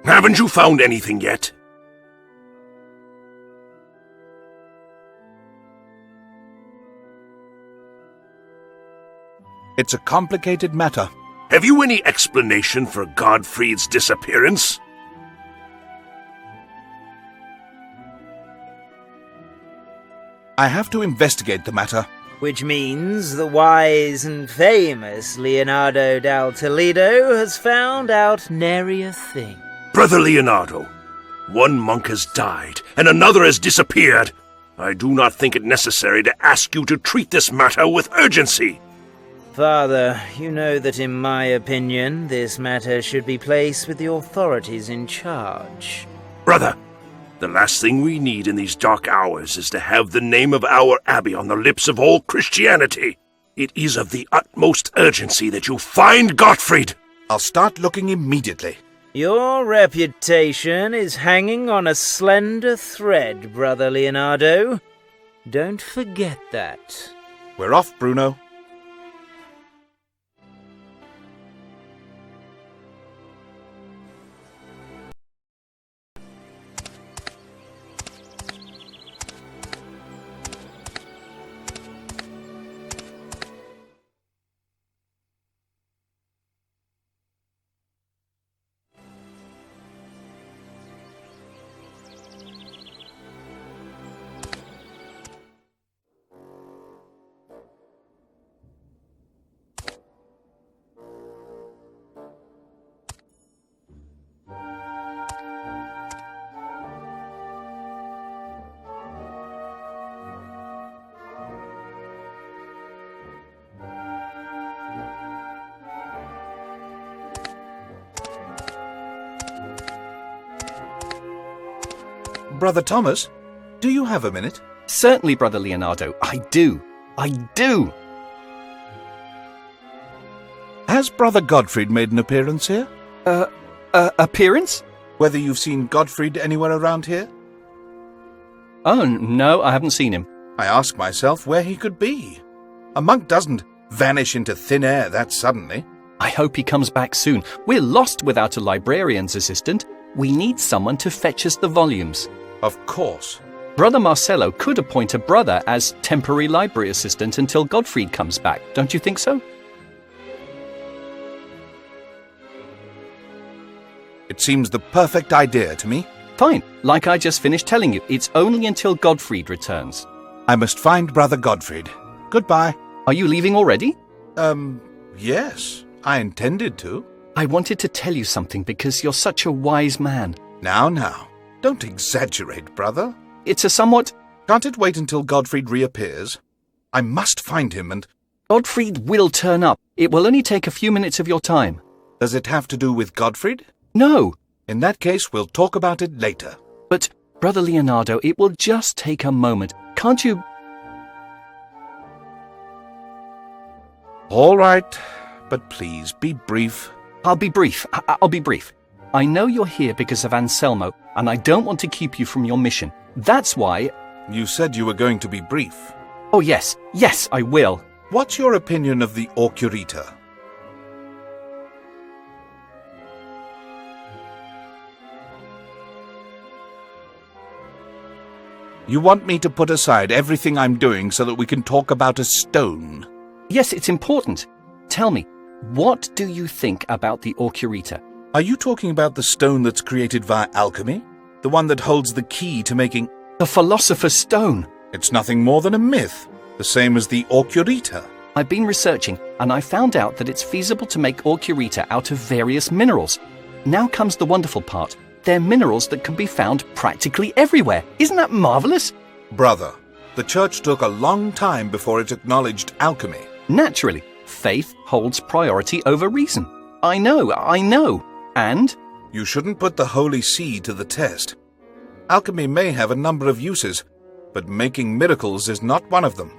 Haven't you found anything yet? It's a complicated matter. Have you any explanation for Godfried's disappearance? I have to investigate the matter. Which means the wise and famous Leonardo dal Toledo has found out nary a thing. Brother Leonardo, one monk has died, and another has disappeared. I do not think it necessary to ask you to treat this matter with urgency. Father, you know that in my opinion, this matter should be placed with the authorities in charge. Brother, the last thing we need in these dark hours is to have the name of our Abbey on the lips of all Christianity. It is of the utmost urgency that you find Gottfried. I'll start looking immediately. Your reputation is hanging on a slender thread, Brother Leonardo. Don't forget that. We're off, Bruno. Brother Thomas, do you have a minute? Certainly, Brother Leonardo, I do. Has Brother Gottfried made an appearance here? Appearance? Whether you've seen Gottfried anywhere around here? Oh, no, I haven't seen him. I ask myself where he could be. A monk doesn't vanish into thin air that suddenly. I hope he comes back soon. We're lost without a librarian's assistant. We need someone to fetch us the volumes. Of course. Brother Marcello could appoint a brother as temporary library assistant until Gottfried comes back. Don't you think so? It seems the perfect idea to me. Fine. Like I just finished telling you, it's only until Gottfried returns. I must find Brother Gottfried. Goodbye. Are you leaving already? Yes. I intended to. I wanted to tell you something because you're such a wise man. Now. Don't exaggerate, brother. It's a somewhat... Can't it wait until Gottfried reappears? I must find him and... Gottfried will turn up. It will only take a few minutes of your time. Does it have to do with Gottfried? No. In that case, we'll talk about it later. But, Brother Leonardo, it will just take a moment. Can't you... All right, but please be brief. I'll be brief. I'll be brief. I know you're here because of Anselmo, and I don't want to keep you from your mission. That's why... You said you were going to be brief. Oh, yes, I will. What's your opinion of the Occurita? You want me to put aside everything I'm doing so that we can talk about a stone? Yes, it's important. Tell me, what do you think about the Occurita? Are you talking about the stone that's created via alchemy? The one that holds the key to making... The Philosopher's Stone. It's nothing more than a myth, the same as the Occurita. I've been researching, and I found out that it's feasible to make Occurita out of various minerals. Now comes the wonderful part. They're minerals that can be found practically everywhere. Isn't that marvelous? Brother, the church took a long time before it acknowledged alchemy. Naturally, faith holds priority over reason. I know. And? You shouldn't put the Holy See to the test. Alchemy may have a number of uses, but making miracles is not one of them.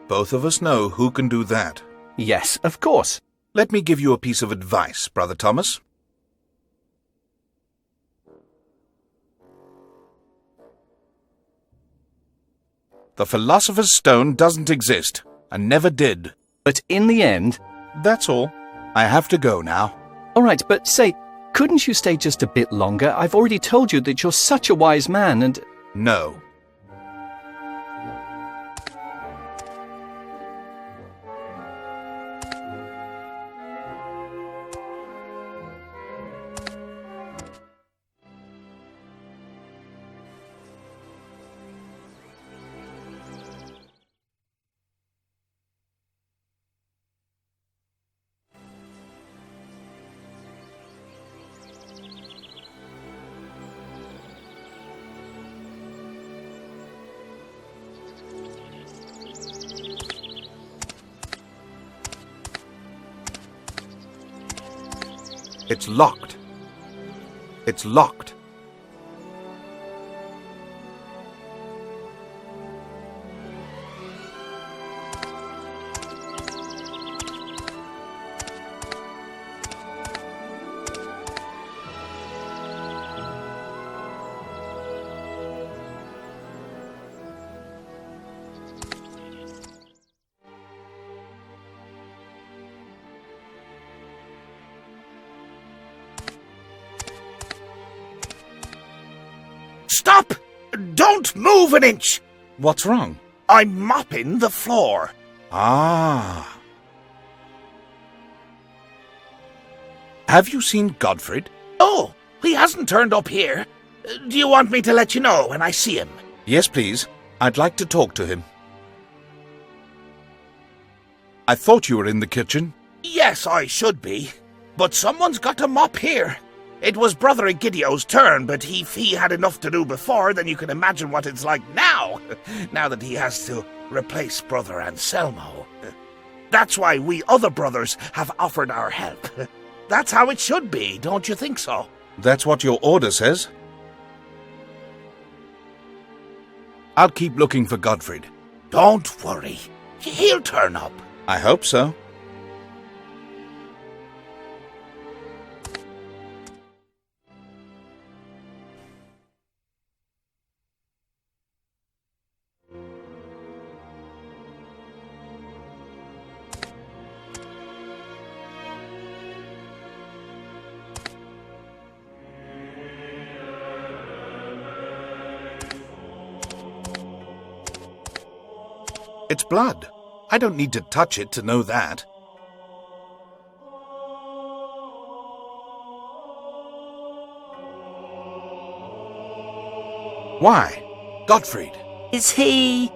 Both of us know who can do that. Yes, of course. Let me give you a piece of advice, Brother Thomas. The Philosopher's Stone doesn't exist, and never did. But in the end... That's all. I have to go now. All right, but say, couldn't you stay just a bit longer? I've already told you that you're such a wise man and... No. It's locked. It's locked. Stop! Don't move an inch! What's wrong? I'm mopping the floor. Ah. Have you seen Godfrey? Oh, he hasn't turned up here. Do you want me to let you know when I see him? Yes, please. I'd like to talk to him. I thought you were in the kitchen. Yes, I should be. But someone's got to mop here. It was Brother Egidio's turn, but if he had enough to do before, then you can imagine what it's like now, now that he has to replace Brother Anselmo. That's why we other brothers have offered our help. That's how it should be, don't you think so? That's what your order says. I'll keep looking for Godfrey. Don't worry. He'll turn up. I hope so. It's blood. I don't need to touch it to know that. Why? Gottfried. Is he...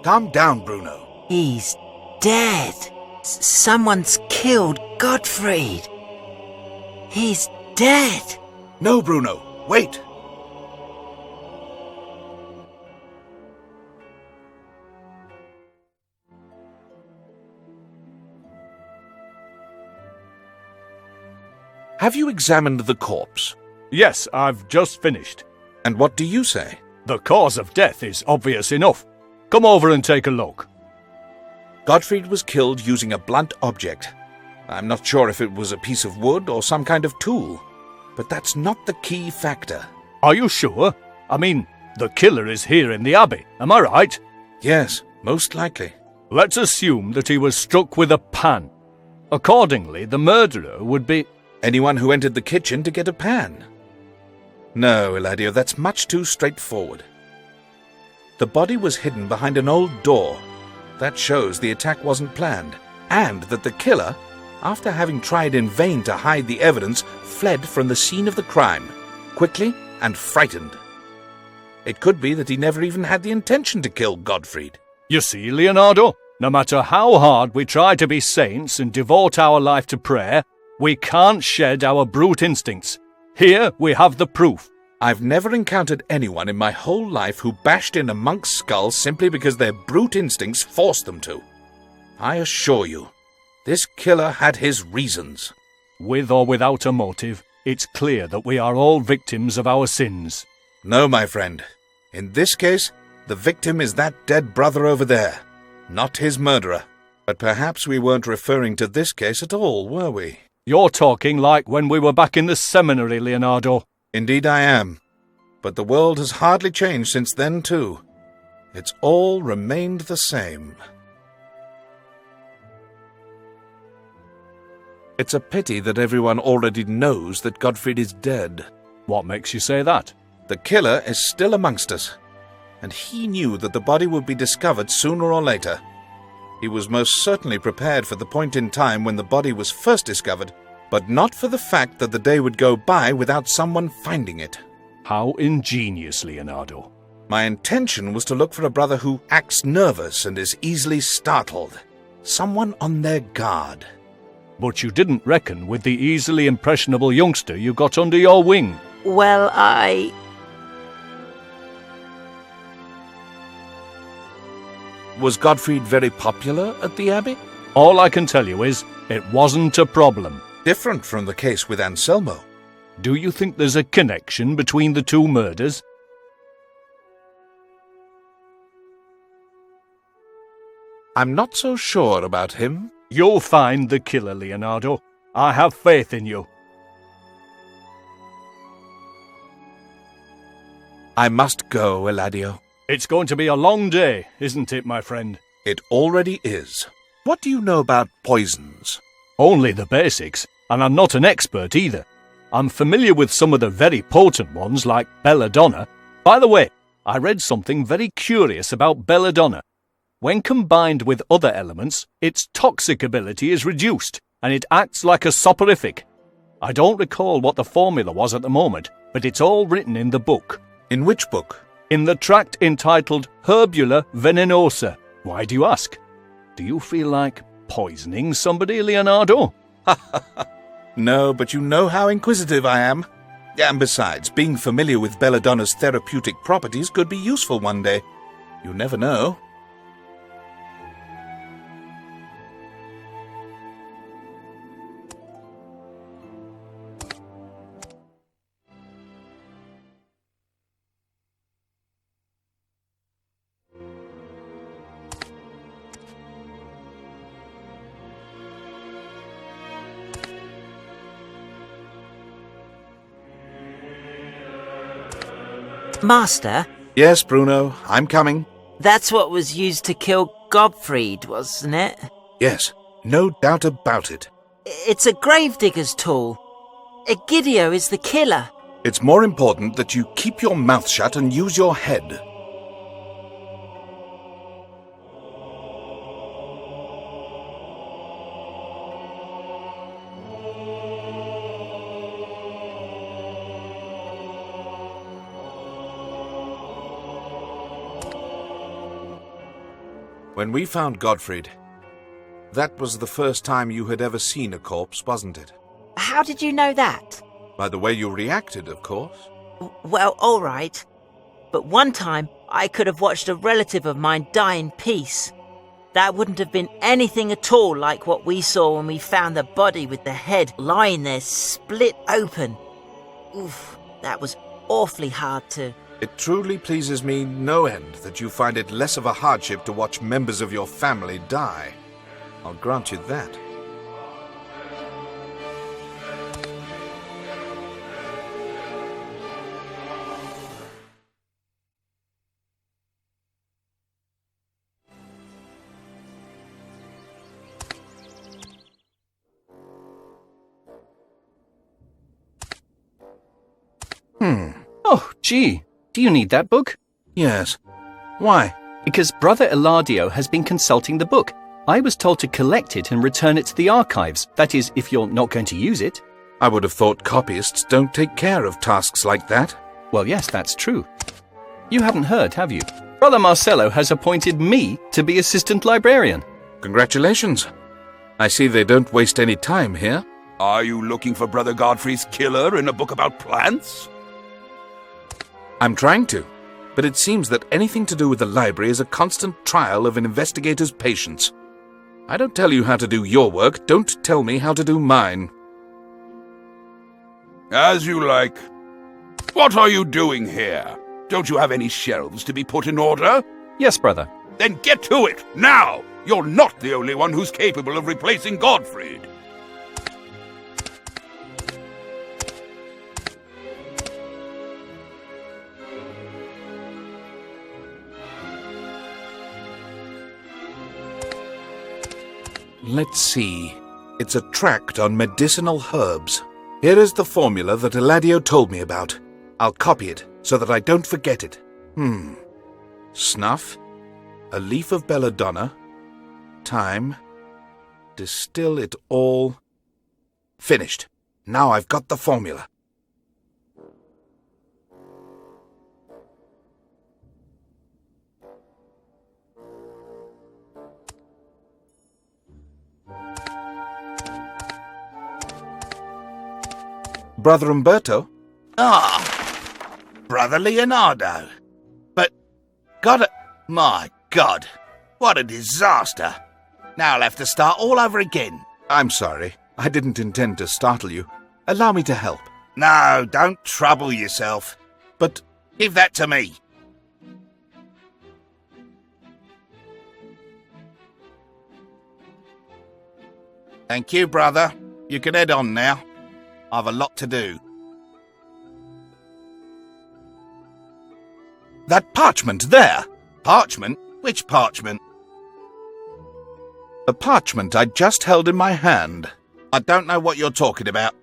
Calm down, Bruno. He's dead. Someone's killed Gottfried. He's dead. No, Bruno. Wait. Have you examined the corpse? Yes, I've just finished. And what do you say? The cause of death is obvious enough. Come over and take a look. Gottfried was killed using a blunt object. I'm not sure if it was a piece of wood or some kind of tool, but that's not the key factor. Are you sure? I mean, the killer is here in the Abbey, am I right? Yes, most likely. Let's assume that he was struck with a pan. Accordingly, the murderer would be... Anyone who entered the kitchen to get a pan. No, Eladio, that's much too straightforward. The body was hidden behind an old door. That shows the attack wasn't planned, and that the killer, after having tried in vain to hide the evidence, fled from the scene of the crime, quickly and frightened. It could be that he never even had the intention to kill Gottfried. You see, Leonardo, no matter how hard we try to be saints and devote our life to prayer, we can't shed our brute instincts. Here we have the proof. I've never encountered anyone in my whole life who bashed in a monk's skull simply because their brute instincts forced them to. I assure you, this killer had his reasons. With or without a motive, it's clear that we are all victims of our sins. No, my friend. In this case, the victim is that dead brother over there, not his murderer. But perhaps we weren't referring to this case at all, were we? You're talking like when we were back in the seminary, Leonardo. Indeed I am. But the world has hardly changed since then, too. It's all remained the same. It's a pity that everyone already knows that Godfrey is dead. What makes you say that? The killer is still amongst us, and he knew that the body would be discovered sooner or later. He was most certainly prepared for the point in time when the body was first discovered, but not for the fact that the day would go by without someone finding it. How ingenious, Leonardo. My intention was to look for a brother who acts nervous and is easily startled. Someone on their guard. But you didn't reckon with the easily impressionable youngster you got under your wing. Well, Was Godfrey very popular at the Abbey? All I can tell you is, it wasn't a problem. Different from the case with Anselmo. Do you think there's a connection between the two murders? I'm not so sure about him. You'll find the killer, Leonardo. I have faith in you. I must go, Eladio. It's going to be a long day, isn't it, my friend? It already is. What do you know about poisons? Only the basics, and I'm not an expert either. I'm familiar with some of the very potent ones, like belladonna. By the way, I read something very curious about belladonna. When combined with other elements, its toxic ability is reduced, and it acts like a soporific. I don't recall what the formula was at the moment, but it's all written in the book. In which book? In the tract entitled Herbula Venenosa. Why do you ask? Do you feel like poisoning somebody, Leonardo? No, but you know how inquisitive I am. And besides, being familiar with belladonna's therapeutic properties could be useful one day. You never know. Master, Yes, Bruno, I'm coming. that's what was used to kill Godfried, wasn't it? Yes, no doubt about it. It's a gravedigger's tool. Egidio is the killer. It's more important that you keep your mouth shut and use your head. When we found Godfried, that was the first time you had ever seen a corpse, wasn't it? How did you know that? By the way you reacted, of course. Well, all right. But one time, I could have watched a relative of mine die in peace. That wouldn't have been anything at all like what we saw when we found the body with the head lying there split open. Oof, that was awfully hard to... It truly pleases me no end that you find it less of a hardship to watch members of your family die. I'll grant you that. Oh, gee. Do you need that book? Yes. Why? Because Brother Eladio has been consulting the book. I was told to collect it and return it to the archives. That is, if you're not going to use it. I would have thought copyists don't take care of tasks like that. Well, yes, that's true. You haven't heard, have you? Brother Marcello has appointed me to be assistant librarian. Congratulations. I see they don't waste any time here. Are you looking for Brother Godfrey's killer in a book about plants? I'm trying to, but it seems that anything to do with the library is a constant trial of an investigator's patience. I don't tell you how to do your work, don't tell me how to do mine. As you like. What are you doing here? Don't you have any shelves to be put in order? Yes, brother. Then get to it, now! You're not the only one who's capable of replacing Godfrey. Let's see. It's a tract on medicinal herbs. Here is the formula that Eladio told me about. I'll copy it so that I don't forget it. Snuff, a leaf of belladonna, thyme, distill it all. Finished. Now I've got the formula. Brother Umberto? Brother Leonardo. But, my God, what a disaster. Now I'll have to start all over again. I'm sorry. I didn't intend to startle you. Allow me to help. No, don't trouble yourself. But Give that to me. Thank you, brother. You can head on now. I've a lot to do. that parchment there! Parchment? Which parchment? The parchment I just held in my hand. I don't know what you're talking about.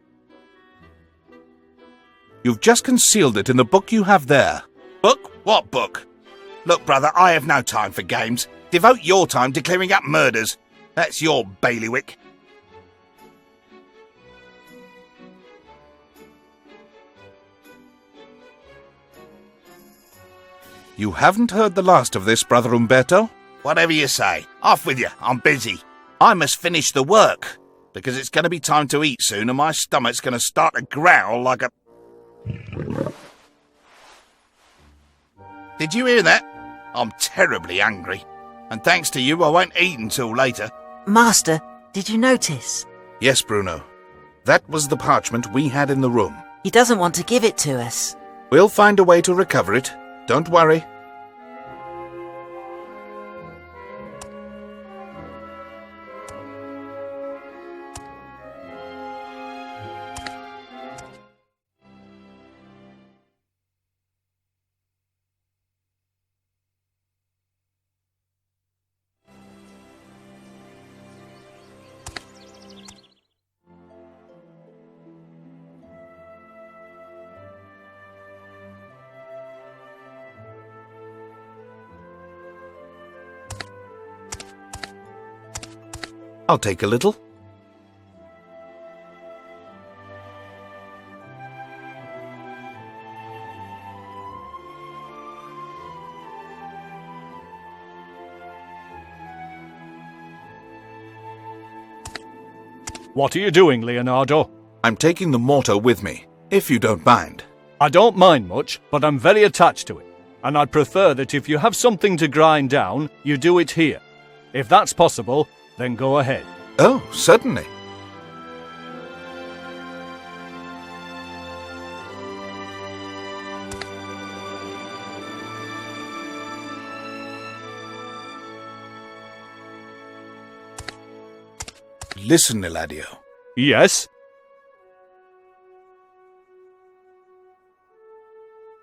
You've just concealed it in the book you have there. Book? What book? Look, brother, I have no time for games. Devote your time to clearing up murders. That's your bailiwick. You haven't heard the last of this, Brother Umberto? Whatever you say. Off with you. I'm busy. I must finish the work, because it's going to be time to eat soon and my stomach's going to start to growl like a... Did you hear that? I'm terribly hungry. And thanks to you, I won't eat until later. Master, did you notice? Yes, Bruno. That was the parchment we had in the room. He doesn't want to give it to us. We'll find a way to recover it. Don't worry. I'll take a little. What are you doing, Leonardo? I'm taking the mortar with me, if you don't mind. I don't mind much, but I'm very attached to it, and I'd prefer that if you have something to grind down, you do it here. If that's possible, then go ahead. Oh, certainly. Listen, Eladio. Yes?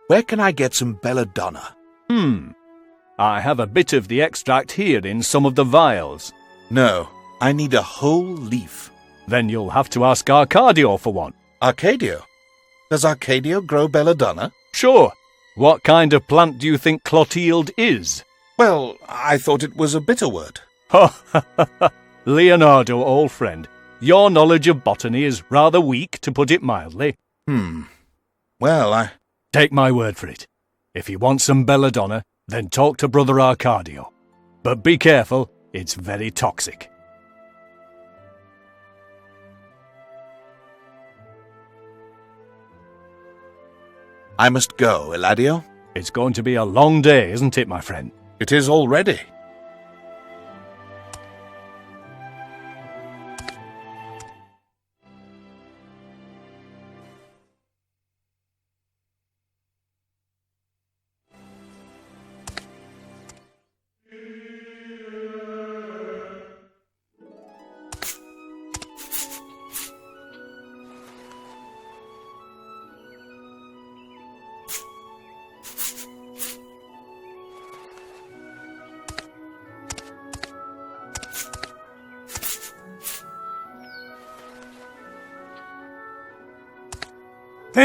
Where can I get some belladonna? I have a bit of the extract here in some of the vials. No, I need a whole leaf. Then you'll have to ask Arcadio for one. Arcadio? Does Arcadio grow belladonna? Sure. What kind of plant do you think Clotilde is? Well, I thought it was a bitter word. Leonardo, old friend, your knowledge of botany is rather weak, to put it mildly. Well, Take my word for it. If you want some belladonna, then talk to Brother Arcadio. But be careful, it's very toxic. I must go, Eladio. It's going to be a long day, isn't it, my friend? It is already.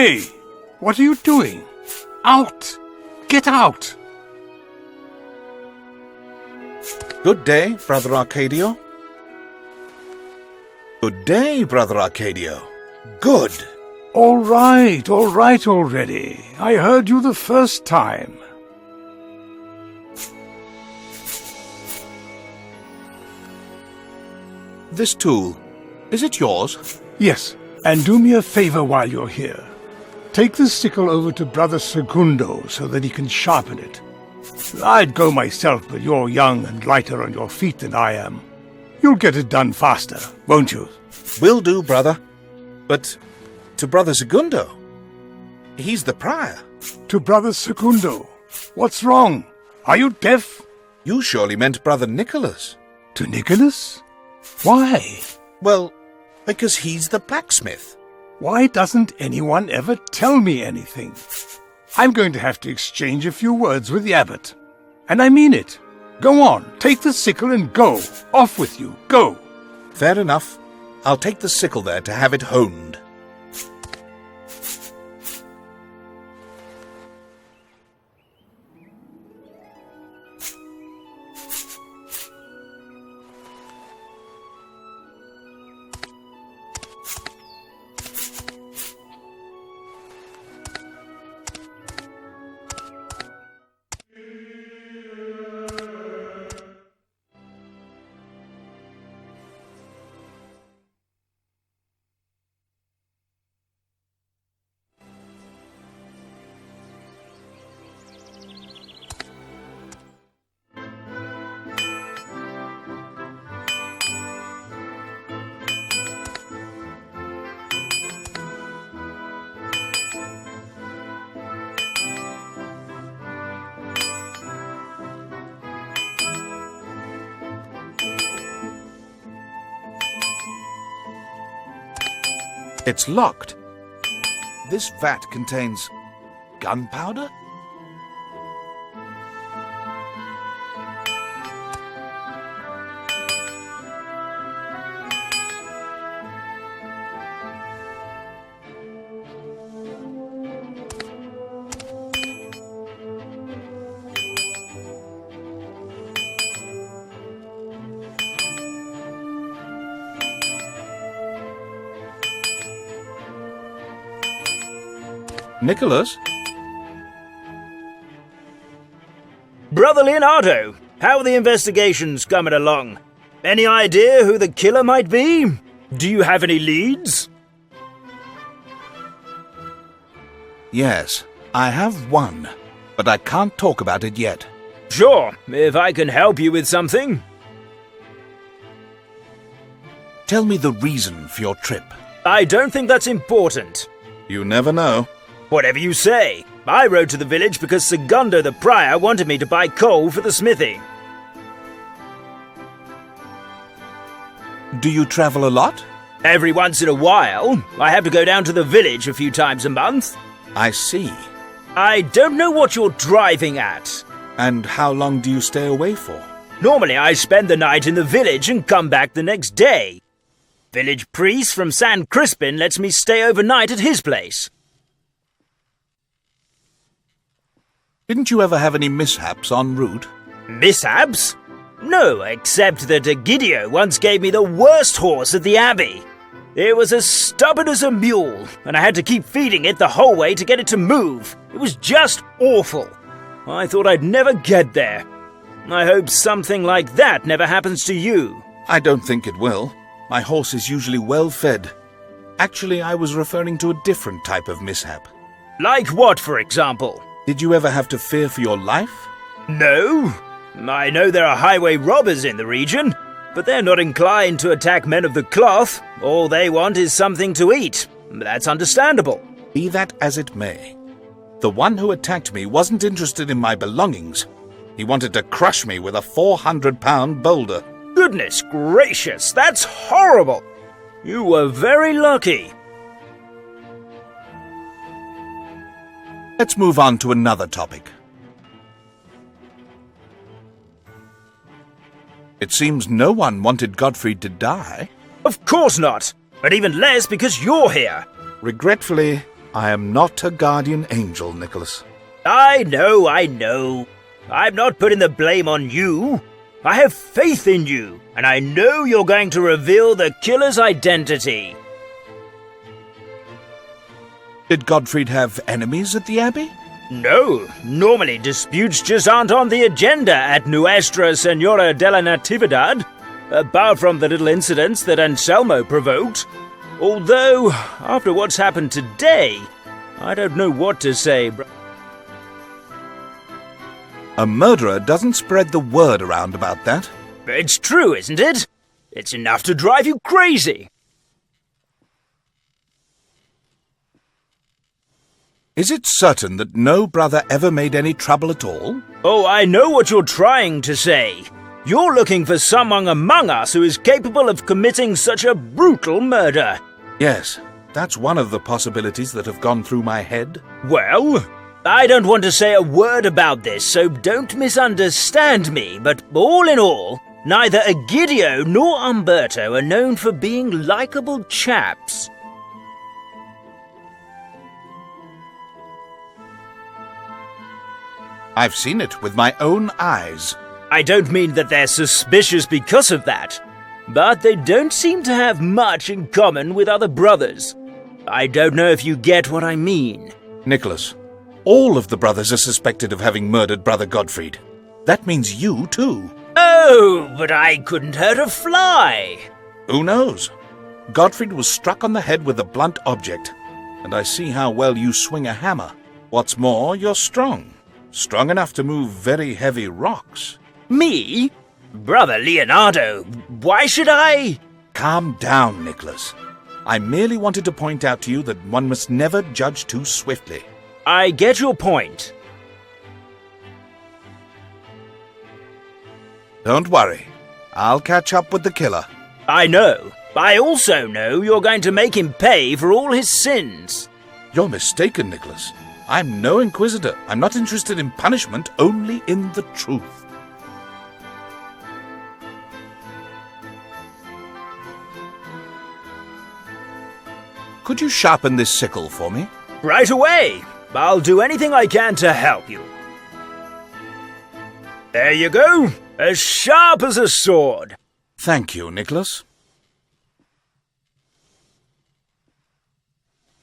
Hey! What are you doing? Out! Get out! Good day, Brother Arcadio. Good day, Brother Arcadio. Good. All right already. I heard you the first time. This tool, is it yours? Yes, and do me a favor while you're here. Take the sickle over to Brother Segundo so that he can sharpen it. I'd go myself, but you're young and lighter on your feet than I am. You'll get it done faster, won't you? Will do, brother. But to Brother Segundo. He's the prior. To Brother Segundo. What's wrong? Are you deaf? You surely meant Brother Nicholas. To Nicholas? Why? Well, because he's the blacksmith. Why doesn't anyone ever tell me anything? I'm going to have to exchange a few words with the abbot. And I mean it. Go on, take the sickle and go. Off with you, go. Fair enough. I'll take the sickle there to have it honed. It's locked. This vat contains gunpowder? Nicholas? Brother Leonardo, how are the investigations coming along? Any idea who the killer might be? Do you have any leads? Yes, I have one, but I can't talk about it yet. Sure, if I can help you with something. Tell me the reason for your trip. I don't think that's important. You never know. Whatever you say. I rode to the village because Segundo the prior wanted me to buy coal for the smithy. Do you travel a lot? Every once in a while. I have to go down to the village a few times a month. I see. I don't know what you're driving at. And how long do you stay away for? Normally I spend the night in the village and come back the next day. Village priest from San Crispin lets me stay overnight at his place. Didn't you ever have any mishaps en route? Mishaps? No, except that Egidio once gave me the worst horse at the Abbey. It was as stubborn as a mule, and I had to keep feeding it the whole way to get it to move. It was just awful. I thought I'd never get there. I hope something like that never happens to you. I don't think it will. My horse is usually well fed. Actually, I was referring to a different type of mishap. Like what, for example? Did you ever have to fear for your life? No. I know there are highway robbers in the region, but they're not inclined to attack men of the cloth. All they want is something to eat. That's understandable. Be that as it may. The one who attacked me wasn't interested in my belongings. He wanted to crush me with a 400-pound boulder. Goodness gracious, that's horrible! You were very lucky. Let's move on to another topic. It seems no one wanted Gottfried to die. Of course not, but even less because you're here. Regretfully, I am not a guardian angel, Nicholas. I know. I'm not putting the blame on you. I have faith in you, and I know you're going to reveal the killer's identity. Did Godfrey have enemies at the Abbey? No, normally disputes just aren't on the agenda at Nuestra Senora de la Natividad, apart from the little incidents that Anselmo provoked. Although, after what's happened today, I don't know what to say. A murderer doesn't spread the word around about that. It's true, isn't it? It's enough to drive you crazy. Is it certain that no brother ever made any trouble at all? Oh, I know what you're trying to say. You're looking for someone among us who is capable of committing such a brutal murder. Yes, that's one of the possibilities that have gone through my head. Well, I don't want to say a word about this, so don't misunderstand me, but all in all, neither Egidio nor Umberto are known for being likable chaps. I've seen it with my own eyes. I don't mean that they're suspicious because of that, but they don't seem to have much in common with other brothers. I don't know if you get what I mean. Nicholas, all of the brothers are suspected of having murdered Brother Gottfried. That means you too. Oh, but I couldn't hurt a fly. Who knows? Gottfried was struck on the head with a blunt object, and I see how well you swing a hammer. What's more, you're strong. Strong enough to move very heavy rocks. Me? Brother Leonardo, why should I? Calm down, Nicholas. I merely wanted to point out to you that one must never judge too swiftly. I get your point. Don't worry. I'll catch up with the killer. I know. I also know you're going to make him pay for all his sins. You're mistaken, Nicholas. I'm no inquisitor. I'm not interested in punishment, only in the truth. Could you sharpen this sickle for me? Right away. I'll do anything I can to help you. There you go. As sharp as a sword. Thank you, Nicholas.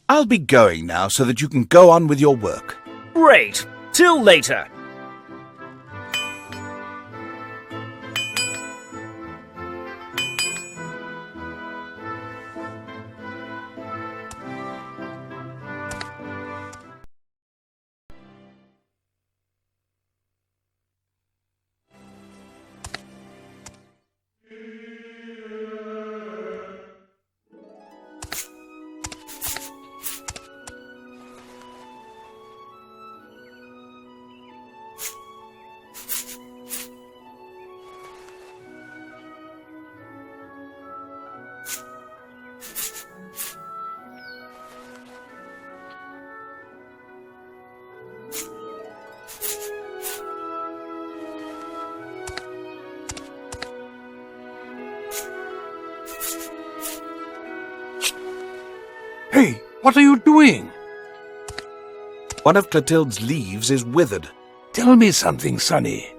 I'll be going now so that you can go on with your work. Great. Till later. Hey, what are you doing? One of Clotilde's leaves is withered. Tell me something, Sonny.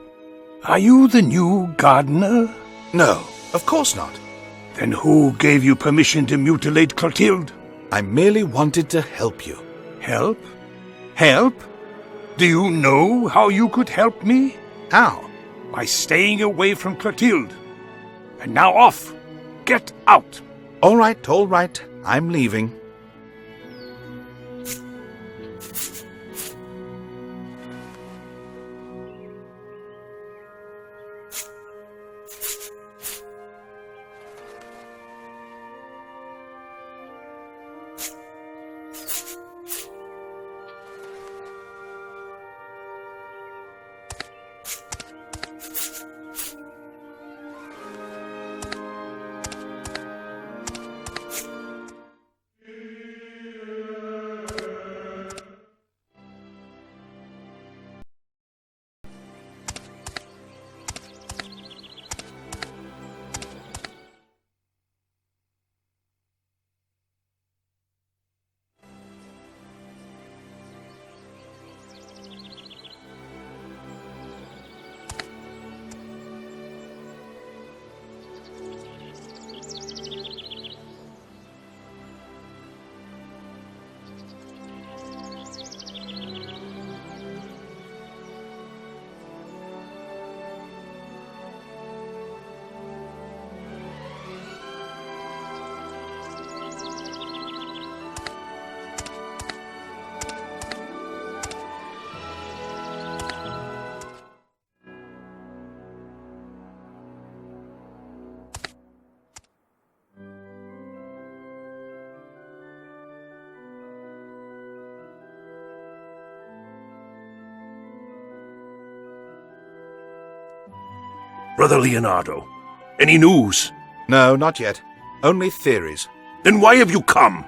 Are you the new gardener? No, of course not. Then who gave you permission to mutilate Clotilde? I merely wanted to help you. Help? Help? Do you know how you could help me? How? By staying away from Clotilde. And now off! Get out! All right. I'm leaving. Brother Leonardo, any news? No, not yet. Only theories. Then why have you come?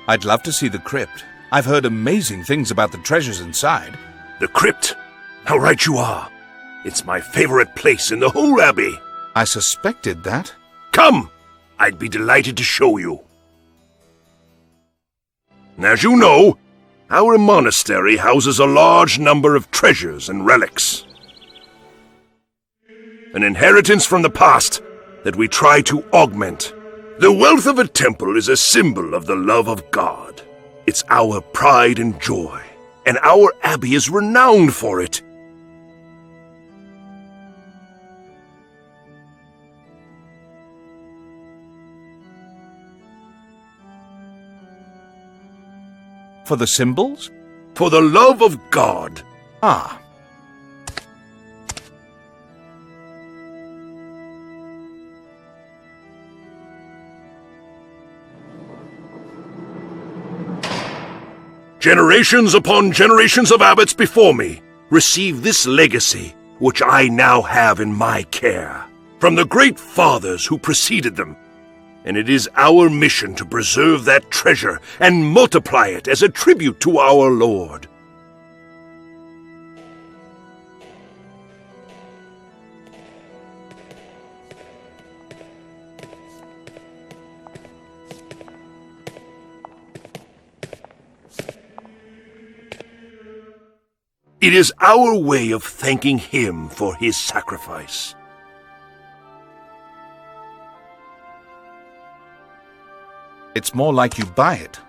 I'd love to see the crypt. I've heard amazing things about the treasures inside. The crypt? How right you are. It's my favorite place in the whole abbey. I suspected that. Come! I'd be delighted to show you. As you know, our monastery houses a large number of treasures and relics. An inheritance from the past that we try to augment. The wealth of a temple is a symbol of the love of God. It's our pride and joy, and our abbey is renowned for it. For the symbols? For the love of God. Ah. Generations upon generations of abbots before me receive this legacy, which I now have in my care, from the great fathers who preceded them. And it is our mission to preserve that treasure and multiply it as a tribute to our Lord. It is our way of thanking him for his sacrifice. It's more like you buy it.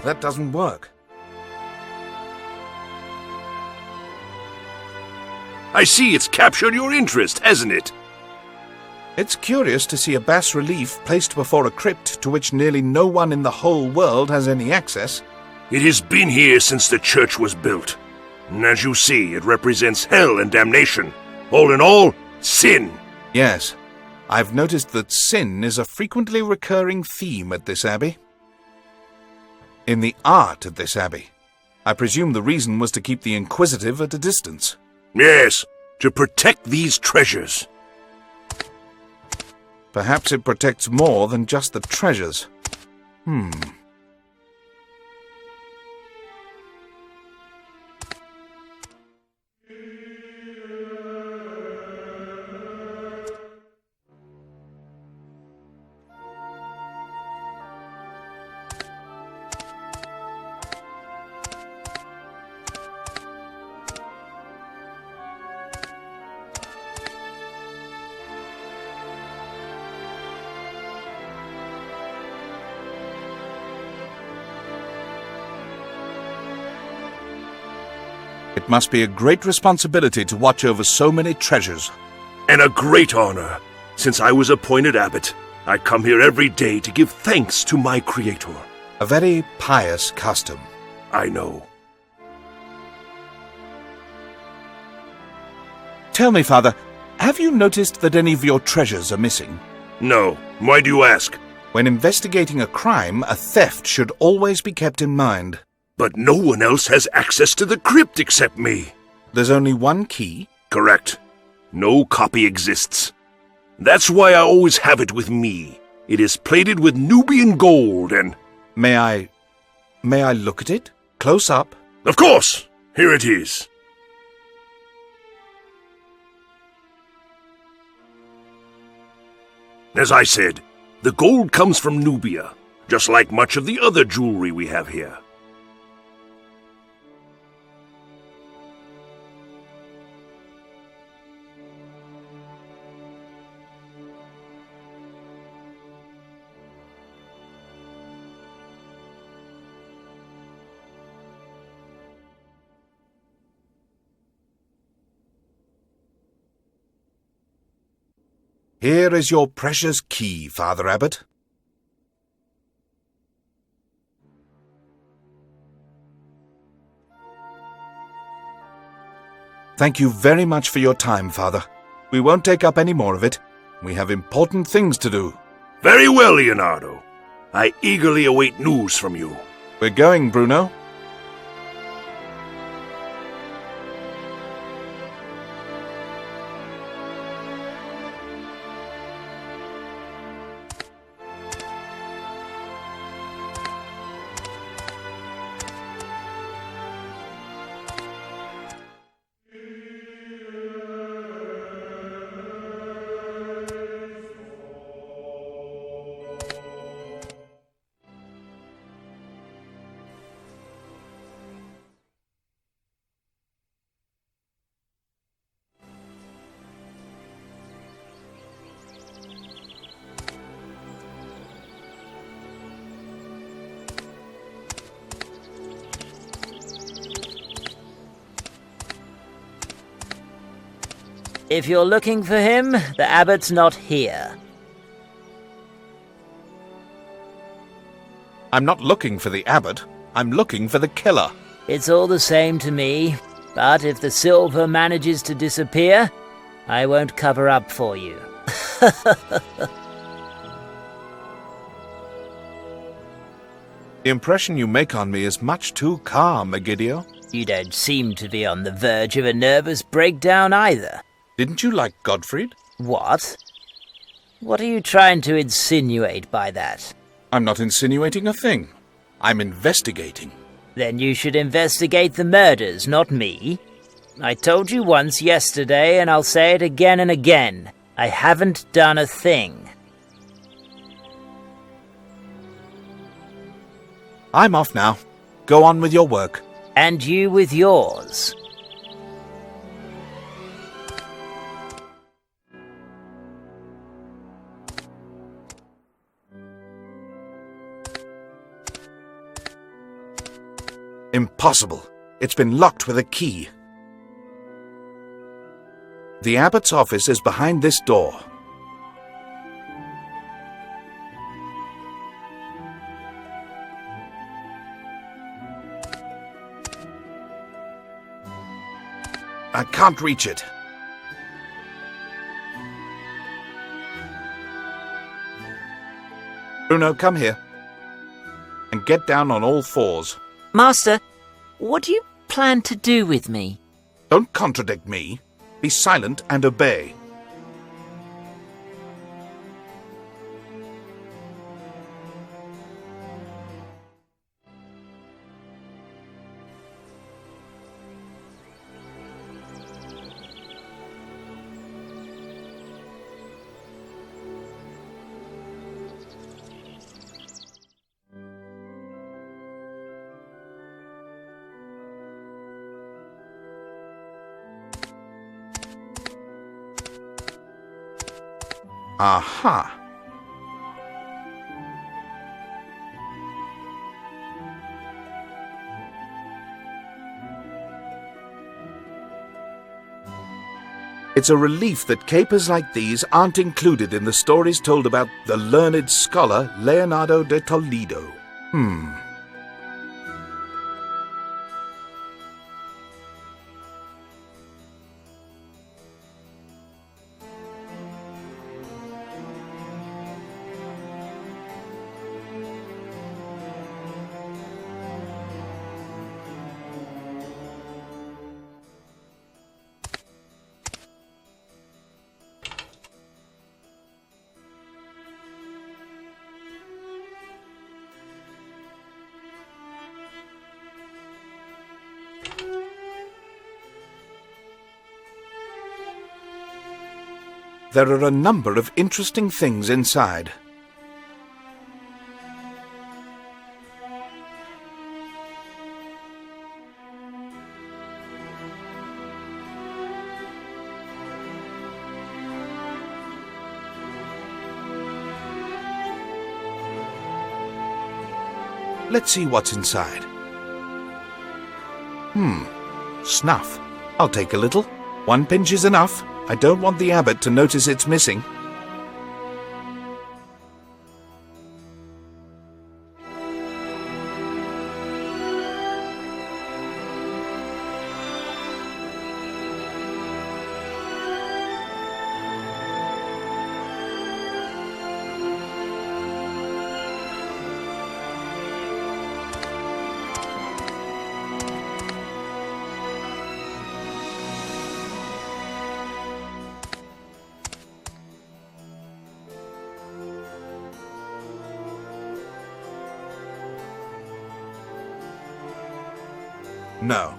That doesn't work. I see it's captured your interest, hasn't it? It's curious to see a bas-relief placed before a crypt to which nearly no one in the whole world has any access. It has been here since the church was built. And as you see, it represents hell and damnation. All in all, sin. Yes, I've noticed that sin is a frequently recurring theme at this abbey. In the art at this abbey. I presume the reason was to keep the inquisitive at a distance. Yes, to protect these treasures. Perhaps it protects more than just the treasures. It must be a great responsibility to watch over so many treasures. And a great honor. Since I was appointed abbot, I come here every day to give thanks to my Creator. A very pious custom. I know. Tell me, Father, have you noticed that any of your treasures are missing? No. Why do you ask? When investigating a crime, a theft should always be kept in mind. But no one else has access to the crypt except me. There's only one key? Correct. No copy exists. That's why I always have it with me. It is plated with Nubian gold and... May I look at it? Close up? Of course! Here it is. As I said, the gold comes from Nubia, just like much of the other jewelry we have here. Here is your precious key, Father Abbot. Thank you very much for your time, Father. We won't take up any more of it. We have important things to do. Very well, Leonardo. I eagerly await news from you. We're going, Bruno. If you're looking for him, the abbot's not here. I'm not looking for the abbot. I'm looking for the killer. It's all the same to me, but if the silver manages to disappear, I won't cover up for you. The impression you make on me is much too calm, Egidio. You don't seem to be on the verge of a nervous breakdown either. Didn't you like Gottfried? What? What are you trying to insinuate by that? I'm not insinuating a thing. I'm investigating. Then you should investigate the murders, not me. I told you once yesterday, and I'll say it again and again. I haven't done a thing. I'm off now. Go on with your work. And you with yours. Impossible. It's been locked with a key. The abbot's office is behind this door. I can't reach it. Bruno, come here. And get down on all fours. Master, what do you plan to do with me? Don't contradict me. Be silent and obey. Aha! It's a relief that capers like these aren't included in the stories told about the learned scholar Leonardo de Toledo. There are a number of interesting things inside. Let's see what's inside. Snuff. I'll take a little. 1 pinch is enough. I don't want the abbot to notice it's missing. No.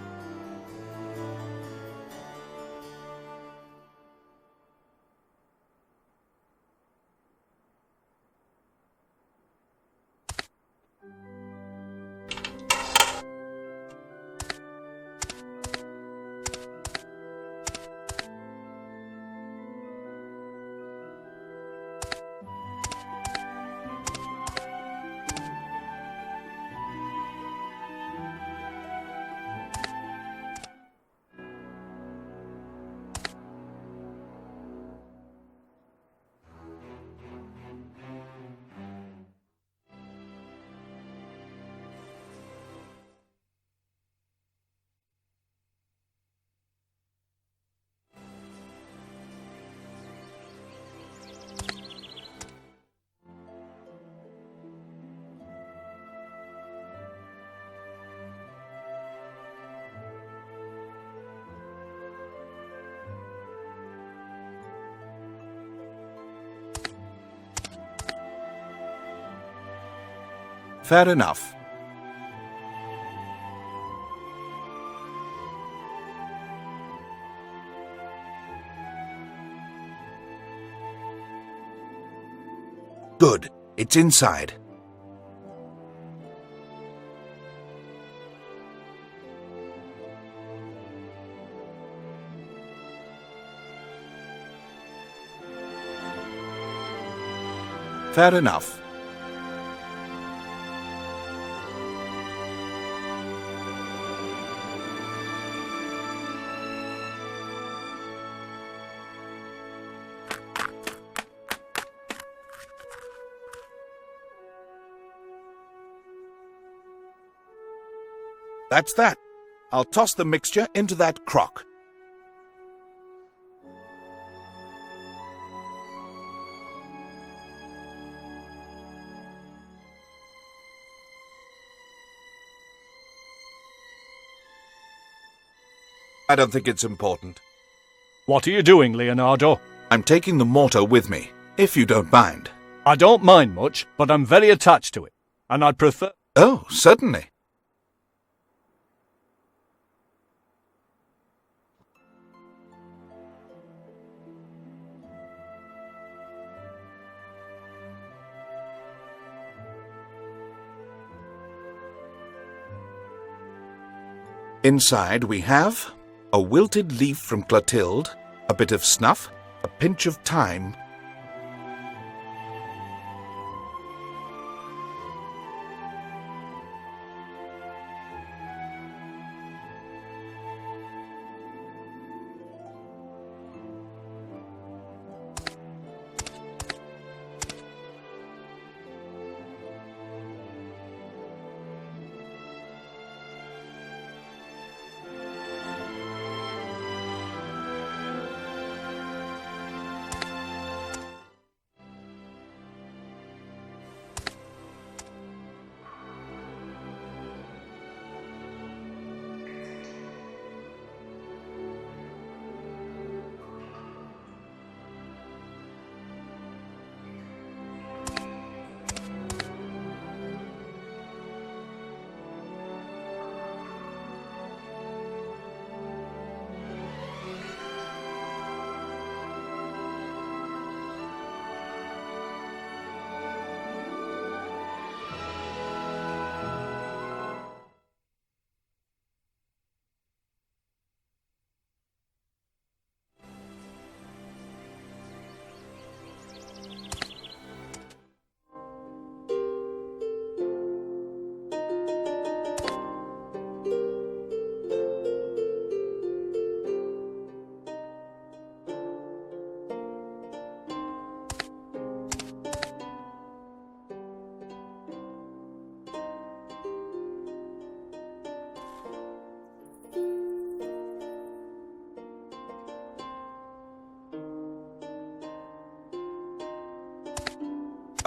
Fair enough. Good. It's inside. Fair enough. That's that. I'll toss the mixture into that crock. I don't think it's important. What are you doing, Leonardo? I'm taking the mortar with me, if you don't mind. I don't mind much, but I'm very attached to it, and I'd prefer... Oh, certainly. Inside we have a wilted leaf from Clotilde, a bit of snuff, a pinch of thyme,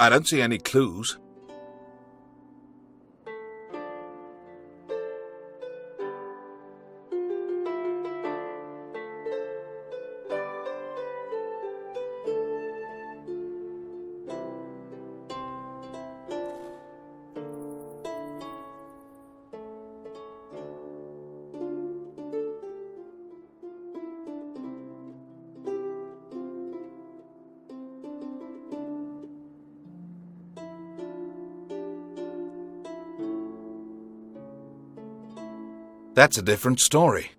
I don't see any clues. That's a different story.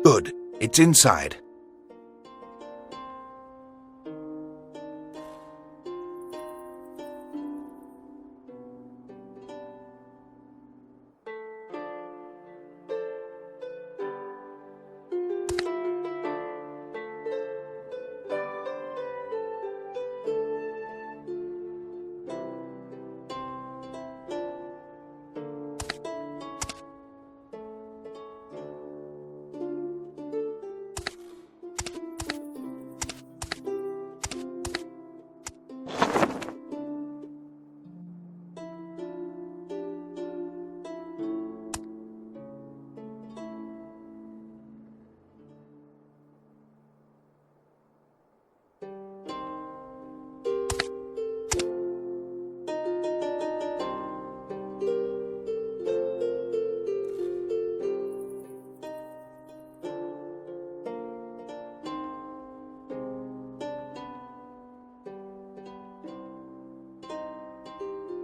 Good. It's inside.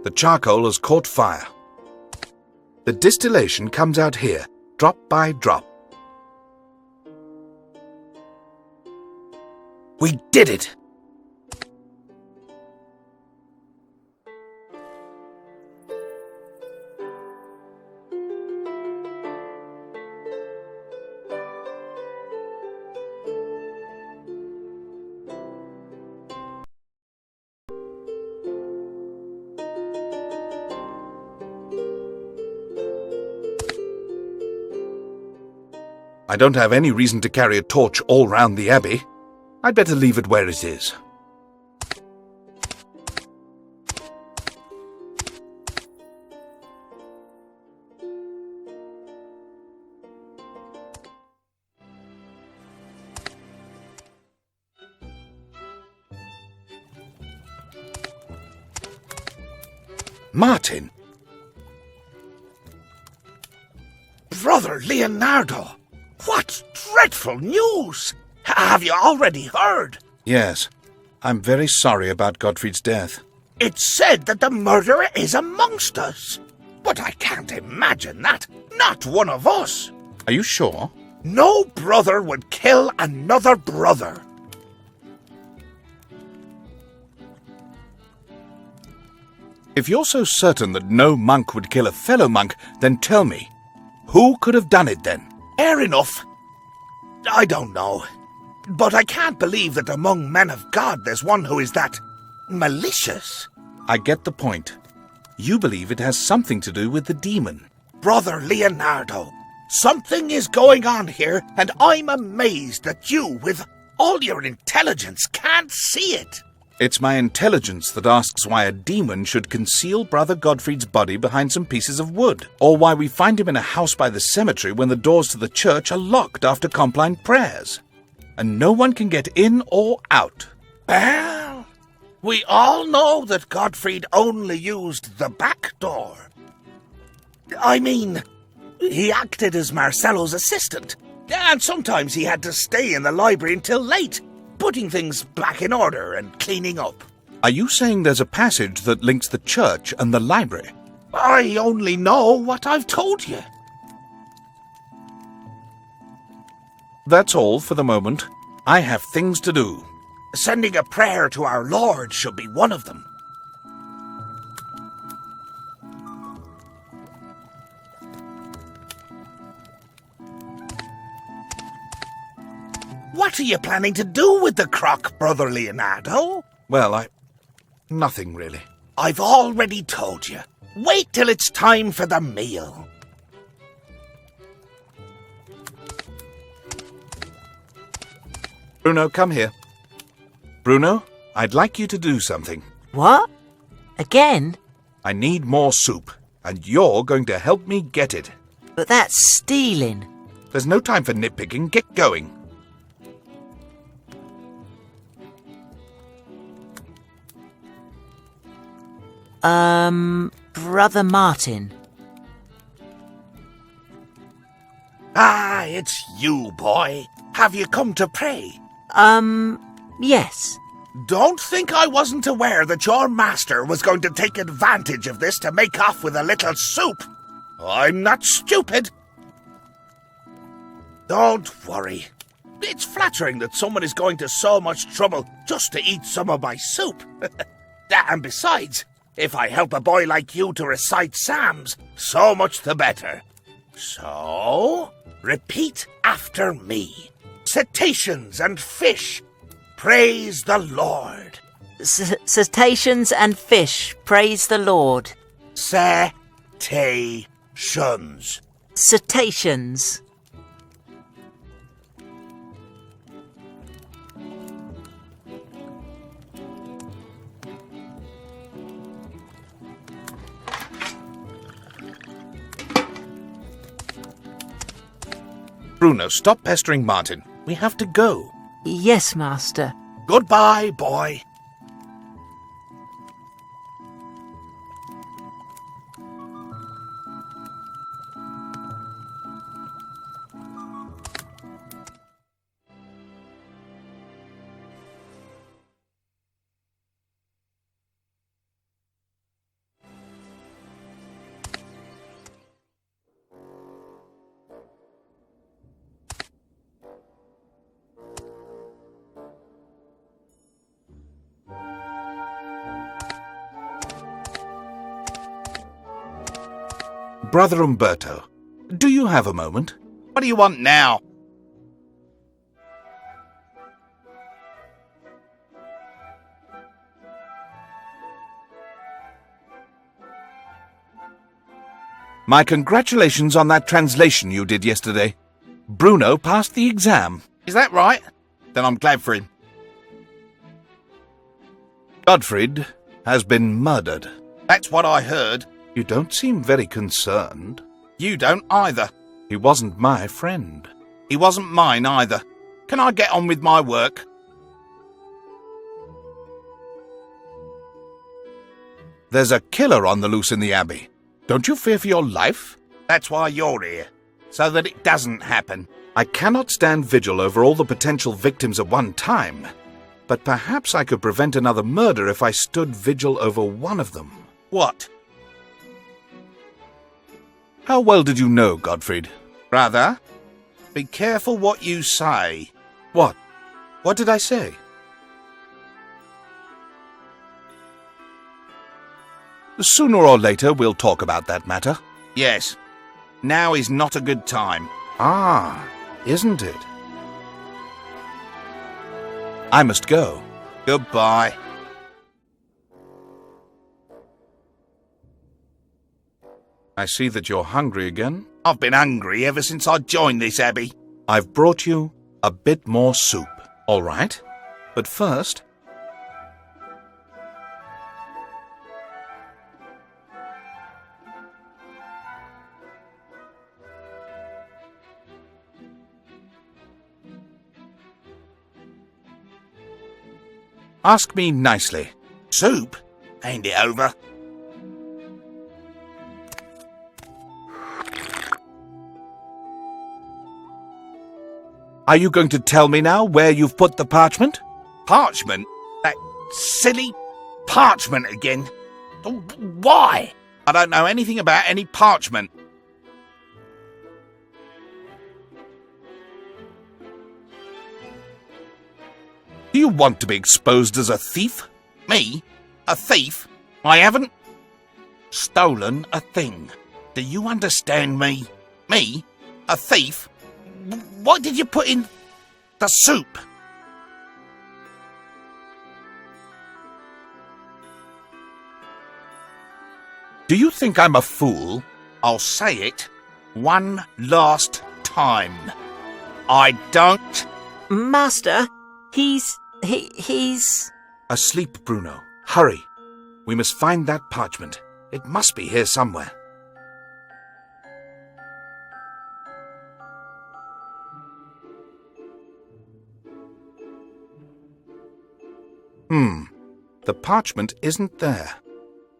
The charcoal has caught fire. The distillation comes out here, drop by drop. We did it! I don't have any reason to carry a torch all round the Abbey. I'd better leave it where it is. Martin! Brother Leonardo! What dreadful news! Have you already heard? Yes. I'm very sorry about Gottfried's death. It's said that the murderer is amongst us. But I can't imagine that. Not one of us. Are you sure? No brother would kill another brother. If you're so certain that no monk would kill a fellow monk, then tell me, who could have done it then? Fair enough. I don't know. But I can't believe that among men of God there's one who is that malicious. I get the point. You believe it has something to do with the demon. Brother Leonardo, something is going on here, and I'm amazed that you, with all your intelligence, can't see it. It's my intelligence that asks why a demon should conceal Brother Gottfried's body behind some pieces of wood, or why we find him in a house by the cemetery when the doors to the church are locked after Compline prayers, and no one can get in or out. Well, we all know that Gottfried only used the back door. I mean, he acted as Marcello's assistant, and sometimes he had to stay in the library until late, putting things back in order and cleaning up. Are you saying there's a passage that links the church and the library? I only know what I've told you. That's all for the moment. I have things to do. Sending a prayer to our Lord should be one of them. What are you planning to do with the crock, Brother Leonardo? Well, nothing really. I've already told you. Wait till it's time for the meal. Bruno, come here. Bruno, I'd like you to do something. What? Again? I need more soup, and you're going to help me get it. But that's stealing. There's no time for nitpicking. Get going. Brother Martin. Ah, it's you, boy. Have you come to pray? Yes. Don't think I wasn't aware that your master was going to take advantage of this to make off with a little soup. I'm not stupid. Don't worry. It's flattering that someone is going to so much trouble just to eat some of my soup. And besides, if I help a boy like you to recite psalms, so much the better. So, repeat after me. Cetaceans and fish, praise the Lord. Cetaceans and fish, praise the Lord. Cetaceans. Cetaceans. Bruno, stop pestering Martin. We have to go. Yes, Master. Goodbye, boy. Brother Umberto, do you have a moment? What do you want now? My congratulations on that translation you did yesterday. Bruno passed the exam. Is that right? Then I'm glad for him. Godfried has been murdered. That's what I heard. You don't seem very concerned. You don't either. He wasn't my friend. He wasn't mine either. Can I get on with my work? There's a killer on the loose in the Abbey. Don't you fear for your life? That's why you're here, so that it doesn't happen. I cannot stand vigil over all the potential victims at one time, but perhaps I could prevent another murder if I stood vigil over one of them. What? How well did you know, Godfried? Brother, be careful what you say. What? What did I say? Sooner or later we'll talk about that matter. Yes. Now is not a good time. Ah, isn't it? I must go. Goodbye. I see that you're hungry again. I've been hungry ever since I joined this abbey. I've brought you a bit more soup. All right. But first... ask me nicely. Soup? Hand it over. Are you going to tell me now where you've put the parchment? Parchment? That silly parchment again. Why? I don't know anything about any parchment. Do you want to be exposed as a thief? Me? A thief? I haven't stolen a thing. Do you understand me? Me? A thief? What did you put in the soup? Do you think I'm a fool? I'll say it one last time. I don't... Master, he's... Asleep, Bruno. Hurry. We must find that parchment. It must be here somewhere. The parchment isn't there.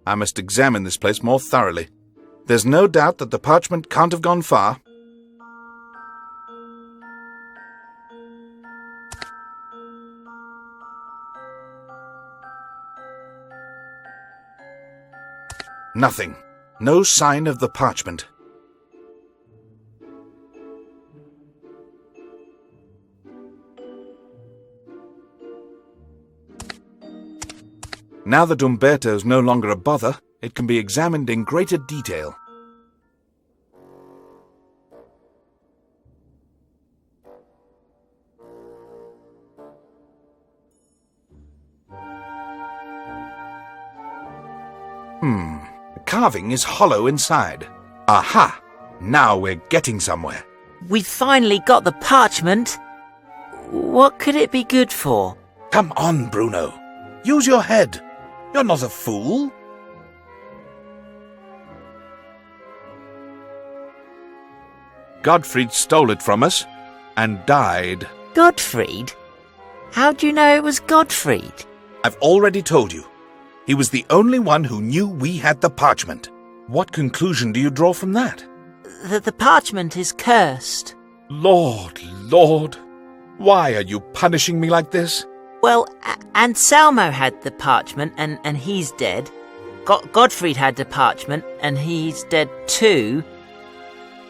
I must examine this place more thoroughly. There's no doubt that the parchment can't have gone far. Nothing. No sign of the parchment. Now that Umberto's no longer a bother, it can be examined in greater detail. The carving is hollow inside. Aha! Now we're getting somewhere. We finally got the parchment. What could it be good for? Come on, Bruno. Use your head. You're not a fool. Gottfried stole it from us and died. Gottfried? How do you know it was Gottfried? I've already told you. He was the only one who knew we had the parchment. What conclusion do you draw from that? That the parchment is cursed. Lord, why are you punishing me like this? Well, Anselmo had the parchment and he's dead. Gottfried had the parchment and he's dead too.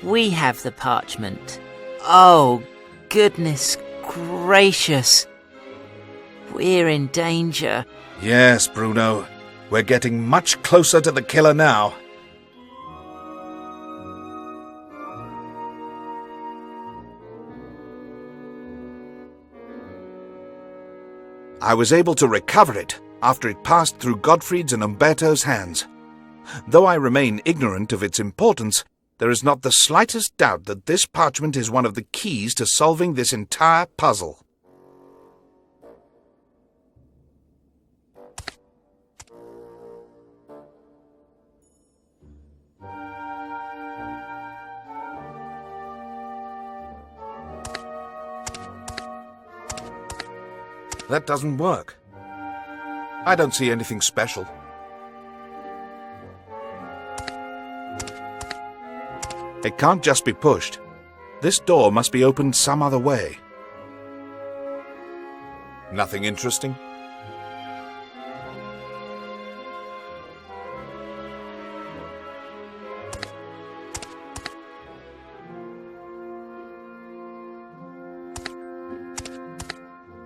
We have the parchment. Oh, goodness gracious. We're in danger. Yes, Bruno. We're getting much closer to the killer now. I was able to recover it after it passed through Gottfried's and Umberto's hands. Though I remain ignorant of its importance, there is not the slightest doubt that this parchment is one of the keys to solving this entire puzzle. That doesn't work. I don't see anything special. It can't just be pushed. This door must be opened some other way. Nothing interesting?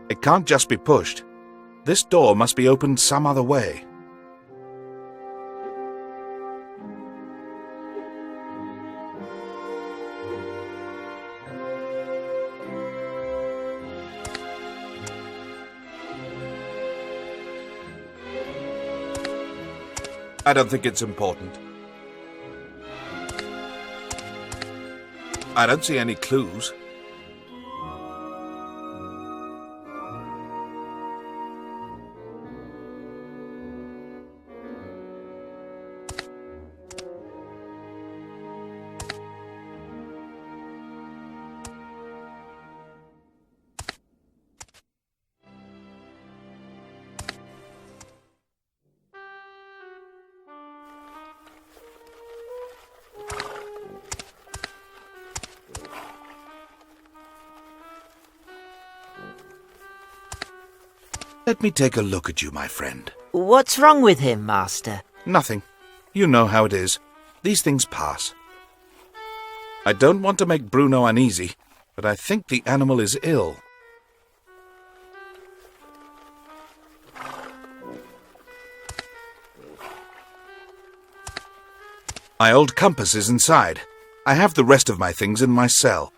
It can't just be pushed. This door must be opened some other way. I don't think it's important. I don't see any clues. Let me take a look at you, my friend. What's wrong with him, Master? Nothing. You know how it is. These things pass. I don't want to make Bruno uneasy, but I think the animal is ill. My old compass is inside. I have the rest of my things in my cell.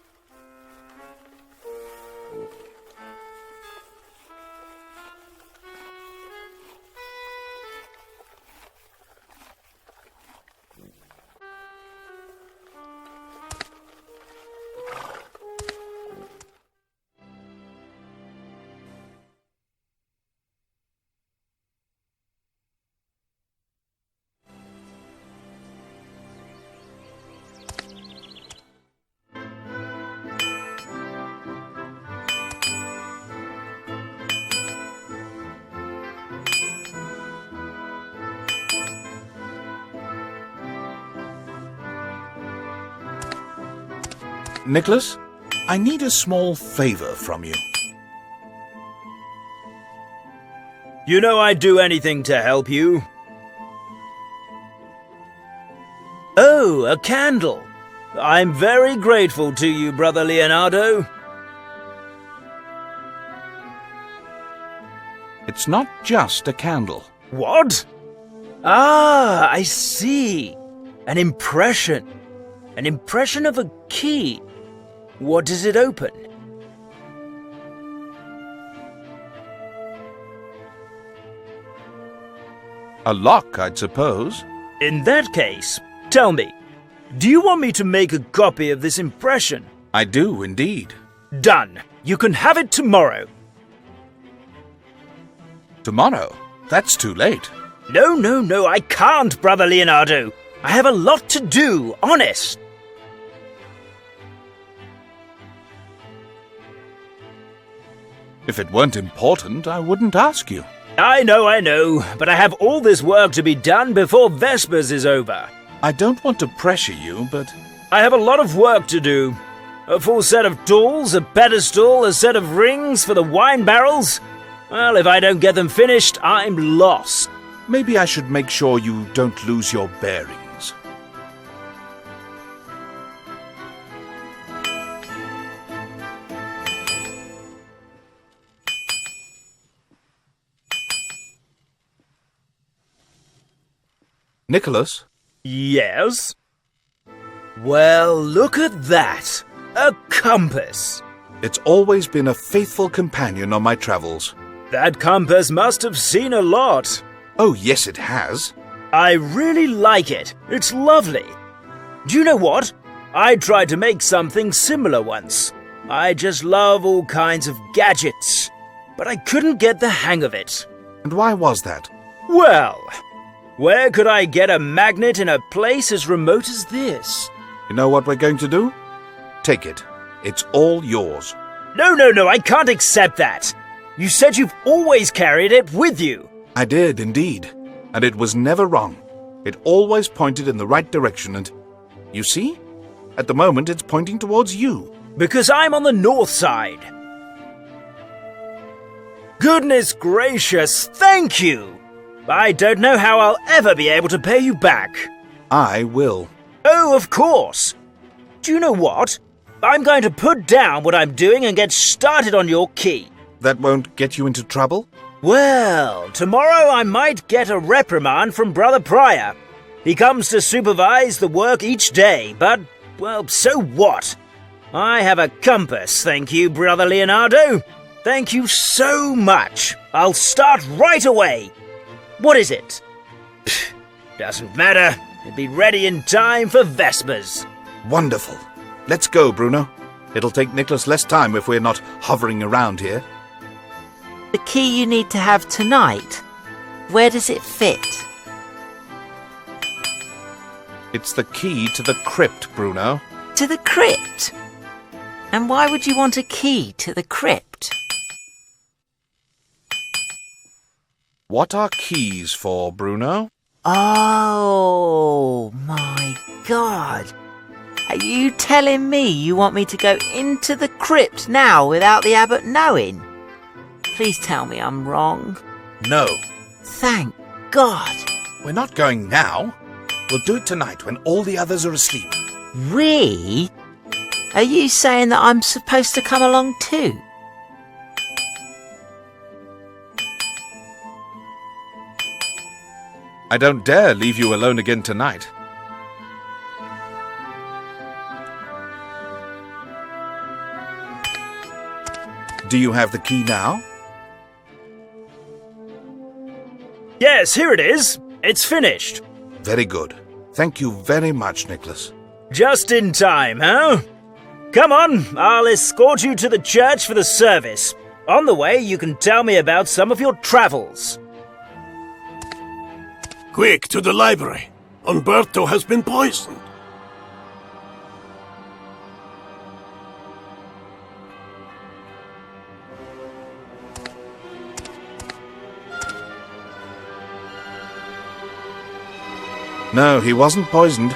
Nicholas, I need a small favor from you. You know I'd do anything to help you. Oh, a candle. I'm very grateful to you, Brother Leonardo. It's not just a candle. What? Ah, I see. An impression. An impression of a key. What does it open? A lock, I'd suppose. In that case, tell me, do you want me to make a copy of this impression? I do, indeed. Done. You can have it tomorrow. Tomorrow? That's too late. No, I can't, Brother Leonardo. I have a lot to do, honest. If it weren't important, I wouldn't ask you. I know, but I have all this work to be done before Vespers is over. I don't want to pressure you, but I have a lot of work to do. A full set of tools, a pedestal, a set of rings for the wine barrels. Well, if I don't get them finished, I'm lost. maybe I should make sure you don't lose your bearings. Nicholas? Yes? Well, look at that! A compass! It's always been a faithful companion on my travels. That compass must have seen a lot. Oh, yes, it has. I really like it. It's lovely. Do you know what? I tried to make something similar once. I just love all kinds of gadgets. But I couldn't get the hang of it. And why was that? Well, where could I get a magnet in a place as remote as this? You know what we're going to do? Take it. It's all yours. No, I can't accept that. You said you've always carried it with you. I did, indeed. And it was never wrong. It always pointed in the right direction and... You see? At the moment, it's pointing towards you. Because I'm on the north side. Goodness gracious, thank you! I don't know how I'll ever be able to pay you back. I will. Oh, of course. Do you know what? I'm going to put down what I'm doing and get started on your key. That won't get you into trouble? Well, tomorrow I might get a reprimand from Brother Prior. He comes to supervise the work each day, but, well, so what? I have a compass, thank you, Brother Leonardo. Thank you so much. I'll start right away. What is it? Pfft, doesn't matter. It'll be ready in time for Vespers. Wonderful. Let's go, Bruno. It'll take Nicholas less time if we're not hovering around here. The key you need to have tonight, where does it fit? It's the key to the crypt, Bruno. To the crypt? And why would you want a key to the crypt? What are keys for, Bruno? Oh, my God. Are you telling me you want me to go into the crypt now without the abbot knowing? Please tell me I'm wrong. No, Thank God. we're not going now. We'll do it tonight when all the others are asleep. We? Are you saying that I'm supposed to come along too? I don't dare leave you alone again tonight. Do you have the key now? Yes, here it is. It's finished. Very good. Thank you very much, Nicholas. Just in time, huh? Come on, I'll escort you to the church for the service. On the way, you can tell me about some of your travels. Quick, to the library. Umberto has been poisoned. No, he wasn't poisoned.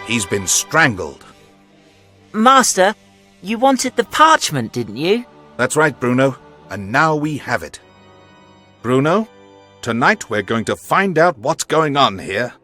He's been strangled. Master, You wanted the parchment, didn't you? That's right, Bruno. And now we have it. Bruno, tonight we're going to find out what's going on here.